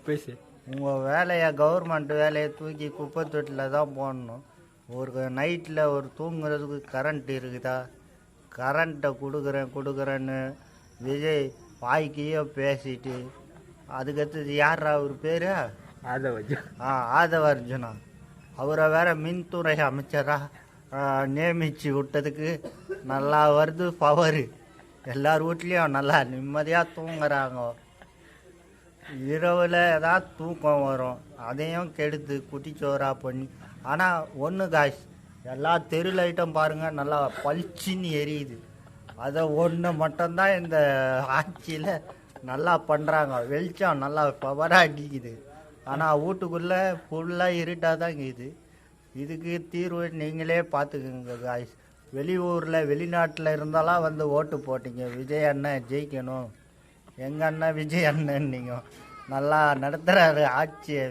பேசு. உங்கள் வேலையை கவர்மெண்ட் வேலையை தூக்கி குப்பை தொட்டியில் தான் போடணும். ஒரு நைட்டில் ஒரு தூங்குறதுக்கு கரண்ட் இருக்குதா? கரண்ட்டை கொடுக்குறேன்னு விஜய் வாய்க்கையோ பேசிட்டு அதுக்கடுத்தது யார் அவர் பேர்? ஆதவர்ஜுனா. அவரை வேற மின்துறை அமைச்சராக நியமித்து விட்டதுக்கு நல்லா வருது பவரு. எல்லார் வீட்லேயும் நல்லா நிம்மதியாக தூங்குறாங்க. இரவில் ஏதாவது தூக்கம் வரும், அதையும் கெடுத்து குட்டிச்சோறாக பண்ணி. ஆனால் ஒன்று காய்ஸ், எல்லா தெரு லைட்டும் பாருங்கள் நல்லா பளிச்சின்னு எரியுது. அதை ஒன்று மட்டும்தான் இந்த ஆட்சியில் நல்லா பண்ணுறாங்க. வெளிச்சம் நல்லா பவராக அடிக்குது. ஆனால் வீட்டுக்குள்ளே ஃபுல்லாக இருட்டாக தான் இருக்குது. இதுக்கு தீர்வு நீங்களே பார்த்துக்குங்க காய்ஸ். வெளியூரில் வெளிநாட்டில் இருந்தாலும் வந்து ஓட்டு போட்டிங்க விஜய் அண்ணன் ஜெயிக்கணும், எங்கள் அண்ணன் விஜய் அண்ணன் நீங்கள் நல்லா நடத்துகிறாரு ஆட்சியை.